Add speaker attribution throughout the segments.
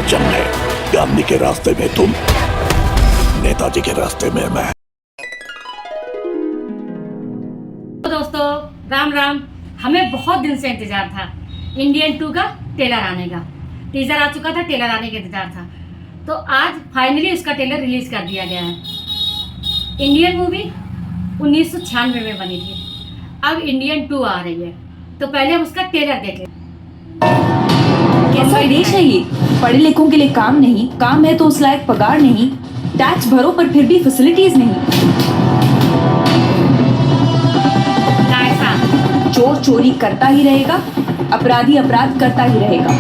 Speaker 1: जंग है। गांधी के रास्ते में तुम, नेताजी के रास्ते में मैं।
Speaker 2: तो दोस्तों राम राम। हमें बहुत दिन से इंतजार था इंडियन 2 का ट्रेलर आने का। टीजर आ चुका था, ट्रेलर आने का इंतजार था। तो आज फाइनली उसका ट्रेलर रिलीज कर दिया गया है। इंडियन मूवी 1996 में बनी थी, अब इंडियन 2 आ रही है। तो पहले हम उसका ट्रेलर देखें।
Speaker 3: कैसा देश है ये? पढ़े लिखों के लिए काम नहीं, काम है तो उस लायक पगार नहीं, टैक्स भरो पर फिर भी फैसिलिटीज नहीं। चोर चोरी करता ही रहेगा, अपराधी अपराध करता ही रहेगा।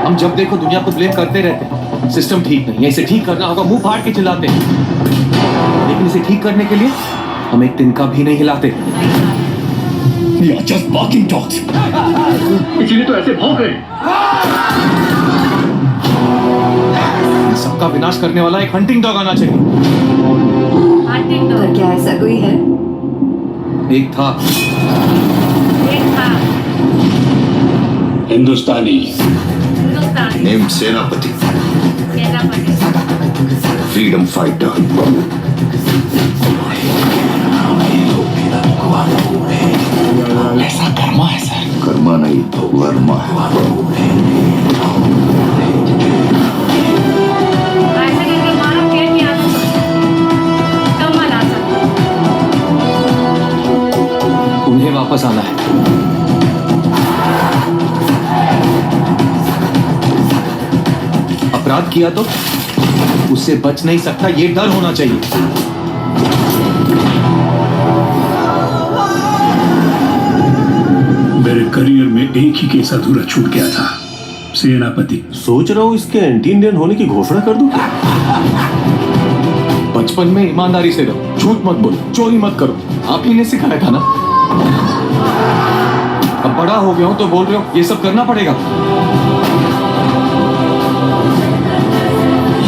Speaker 4: हम जब देखो दुनिया को ब्लेम करते रहते हैं, सिस्टम ठीक नहीं है, इसे ठीक करना होगा, मुंह फाड़ के चिल्लाते हैं। लेकिन इसे ठीक करने के लिए हम एक तिनका भी नहीं हिलाते।
Speaker 1: You are just barking dogs.
Speaker 5: इसीलिए तो ऐसे भौंक रहे।
Speaker 4: सबका विनाश करने वाला एक हंटिंग डॉग आना चाहिए।
Speaker 2: Hunting dog?
Speaker 3: पर क्या ऐसा कोई है?
Speaker 4: एक था।
Speaker 5: हिंदुस्तानी
Speaker 1: नेम सेनापति, फ्रीडम फाइटर। ऐसा कर्मा है सर। कर्मा नहीं तो वर्मा है।
Speaker 2: ऐसा करके हमारा पेट नहीं आता। कमल हासन।
Speaker 4: उन्हें वापस आना है। अपराध किया तो उससे बच नहीं सकता, ये डर होना चाहिए।
Speaker 5: मेरे करियर में एक ही केस अधूरा छूट गया था, सेनापति।
Speaker 6: सोच रहा हूँ इसके एंटी इंडियन होने की घोषणा कर दूं।
Speaker 4: बचपन में ईमानदारी से रहो, झूठ मत बोलो, चोरी मत करो, आप ही ने सिखाया था ना। अब बड़ा हो गया हूं तो बोल रहे हो ये सब करना पड़ेगा।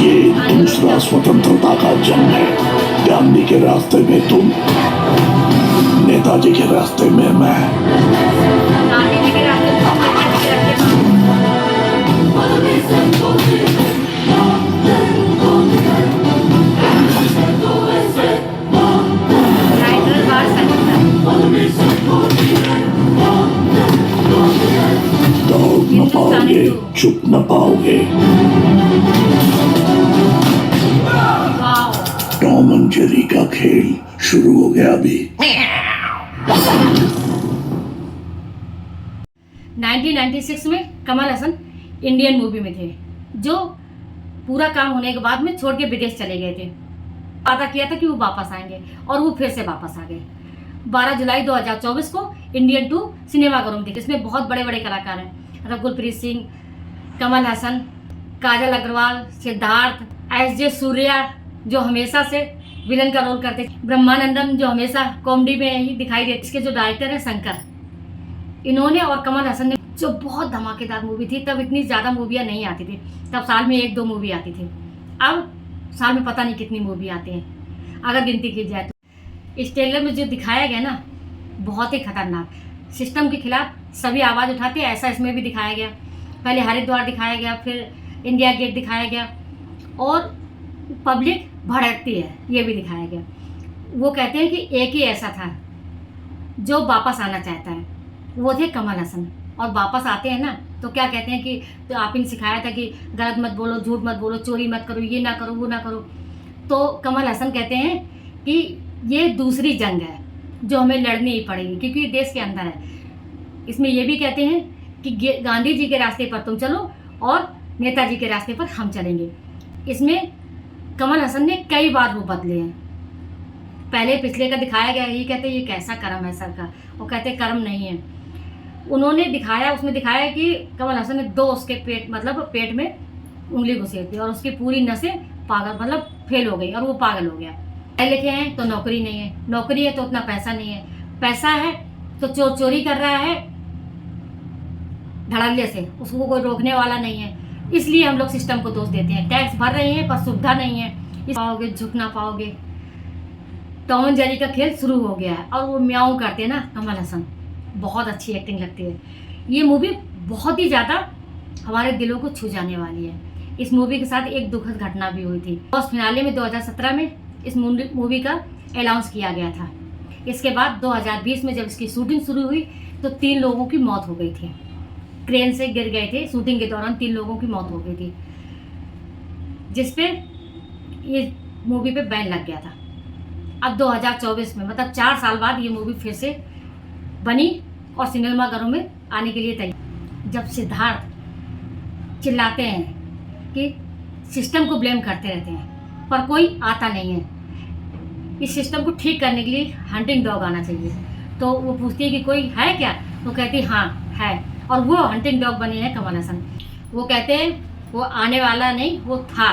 Speaker 1: ये दूसरा स्वतंत्रता का जंग है। गांधी के रास्ते में तुम, नेताजी के रास्ते में मैं।
Speaker 2: गांधी जी के रास्ते
Speaker 1: दौड़ न पाओगे, छुप न पाओगे। टॉम एंड जेरी का खेल शुरू हो गया अभी।
Speaker 2: 1996 में कमल हसन इंडियन मूवी में थे, जो पूरा काम होने के बाद में छोड़ के विदेश चले गए थे। वादा किया था कि वो वापस आएंगे और वो फिर से वापस आ गए। 12 जुलाई 2024 को इंडियन 2 सिनेमाघरों में थी। इसमें बहुत बड़े बड़े कलाकार हैं, रघुलप्रीत सिंह, कमल हसन, काजल अग्रवाल, सिद्धार्थ, एस.जे. सूर्या जो हमेशा से विलन का रोल करते, ब्रह्मानंदम जो हमेशा कॉमेडी में ही दिखाई देते। इसके जो डायरेक्टर हैं शंकर, इन्होंने और कमल हसन ने जो बहुत धमाकेदार मूवी थी। तब इतनी ज़्यादा मूवियाँ नहीं आती थी, तब साल में 1-2 मूवी आती थी। अब साल में पता नहीं कितनी मूवी आती हैं अगर गिनती की जाए तो। इस ट्रेलर में जो दिखाया गया ना, बहुत ही खतरनाक, सिस्टम के खिलाफ सभी आवाज़ उठाते हैं, ऐसा इसमें भी दिखाया गया। पहले हरिद्वार दिखाया गया, फिर इंडिया गेट दिखाया गया और पब्लिक भड़कती है, ये भी दिखाया गया। वो कहते हैं कि एक ही ऐसा था जो वापस आना चाहता है, वो थे कमल हसन। और वापस आते हैं ना तो क्या कहते हैं कि तो आप इन्हें सिखाया था कि गलत मत बोलो, झूठ मत बोलो, चोरी मत करो, ये ना करो, वो ना करो। तो कमल हसन कहते हैं कि ये दूसरी जंग है जो हमें लड़नी ही पड़ेगी, क्योंकि ये देश के अंदर है। इसमें ये भी कहते हैं कि गांधी जी के रास्ते पर तुम चलो और नेताजी के रास्ते पर हम चलेंगे। इसमें कमल हसन ने कई बार रूप बदले हैं। पहले पिछले का दिखाया गया, ये कहते हैं ये कैसा कर्म है सर का, वो कहते हैं कर्म नहीं है। उन्होंने दिखाया, उसमें दिखाया कि कमल हसन ने 2 उसके पेट में उंगली घुसेड़ दी और उसकी पूरी नसें पागल फेल हो गई और वो पागल हो गया। पढ़े लिखे हैं तो नौकरी नहीं है, नौकरी है तो उतना पैसा नहीं है, पैसा है तो चोर चोरी कर रहा है धड़ल्ले से, उसको कोई रोकने वाला नहीं है। इसलिए हम लोग सिस्टम को दोष देते हैं। टैक्स भर रहे हैं पर सुविधा नहीं है, पाओगे झुक ना पाओगे। टॉम एंड जेरी का खेल शुरू हो गया है और वो म्याऊं करते हैं ना कमल हसन, बहुत अच्छी एक्टिंग लगती है। ये मूवी बहुत ही ज़्यादा हमारे दिलों को छू जाने वाली है। इस मूवी के साथ एक दुखद घटना भी हुई थी। और फिनाले में 2017 में इस मूवी का अनाउंस किया गया था। इसके बाद 2020 में जब इसकी शूटिंग शुरू हुई तो 3 लोगों की मौत हो गई थी। क्रेन से गिर गए थे शूटिंग के दौरान, 3 लोगों की मौत हो गई थी, जिस पे ये मूवी पे बैन लग गया था। अब 2024 में मतलब 4 साल बाद ये मूवी फिर से बनी और सिनेमाघरों में आने के लिए तैयार। जब सिद्धार्थ चिल्लाते हैं कि सिस्टम को ब्लेम करते रहते हैं पर कोई आता नहीं है, इस सिस्टम को ठीक करने के लिए हंटिंग डॉग आना चाहिए, तो वो पूछती है कि कोई है क्या, वो कहती है हाँ है, और वो हंटिंग डॉग बने हैं कमल हसन। वो कहते हैं वो आने वाला नहीं, वो था,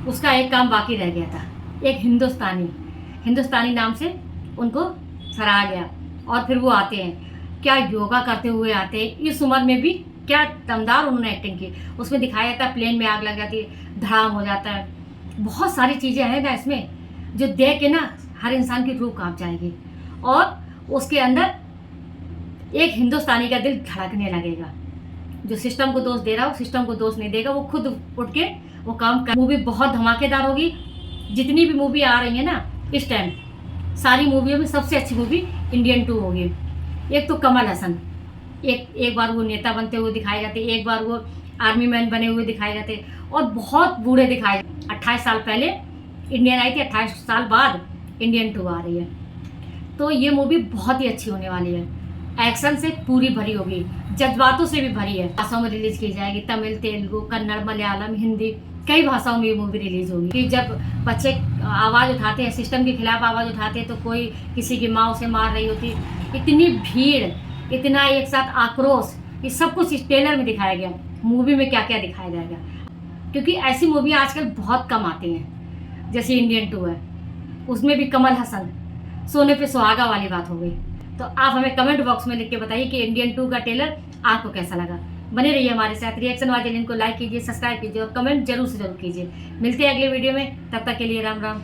Speaker 2: उसका एक काम बाकी रह गया था। एक हिंदुस्तानी नाम से उनको सराहा गया और फिर वो आते हैं, क्या योगा करते हुए आते हैं, इस उम्र में भी क्या दमदार उन्होंने एक्टिंग की। उसमें दिखाया जाता है प्लेन में आग लग जाती है, धड़ाम हो जाता है, बहुत सारी चीज़ें हैं ना इसमें जो देख के ना हर इंसान की रूह कांप जाएगी और उसके अंदर एक हिंदुस्तानी का दिल धड़कने लगेगा। जो सिस्टम को दोष दे रहा हो सिस्टम को दोष नहीं देगा, वो खुद उठ के वो काम कर। मूवी बहुत धमाकेदार होगी। जितनी भी मूवी आ रही है ना इस टाइम, सारी मूवियों में सबसे अच्छी मूवी इंडियन 2 होगी। एक तो कमल हसन, एक बार वो नेता बनते हुए दिखाए जाते, एक बार वो आर्मी मैन बने हुए दिखाए जाते और बहुत बूढ़े दिखाए। 28 साल पहले इंडियन आई थी, 28 साल बाद इंडियन 2 आ रही है। तो ये मूवी बहुत ही अच्छी होने वाली है। एक्शन से पूरी भरी होगी, जज्बातों से भी भरी है। भाषाओं में रिलीज की जाएगी, तमिल, तेलुगु, कन्नड़, मलयालम, हिंदी, कई भाषाओं में ये मूवी रिलीज होगी। कि जब बच्चे आवाज़ उठाते हैं, सिस्टम के खिलाफ आवाज़ उठाते हैं, तो कोई किसी की माँ उसे मार रही होती, इतनी भीड़, इतना एक साथ आक्रोश, ये सब कुछ इस ट्रेलर में दिखाया गया। मूवी में क्या क्या दिखाया जाएगा, क्योंकि ऐसी मूवी आजकल बहुत कम आती हैं। जैसे इंडियन 2 है, उसमें भी कमल हसन, सोने पे सुहागा वाली बात हो गई। तो आप हमें कमेंट बॉक्स में लिख के बताइए कि इंडियन 2 का ट्रेलर आपको कैसा लगा। बने रहिए हमारे साथ। रिएक्शन वाले लिंक को लाइक कीजिए, सब्सक्राइब कीजिए और कमेंट जरूर से जरूर कीजिए। मिलते हैं अगले वीडियो में, तब तक के लिए राम राम।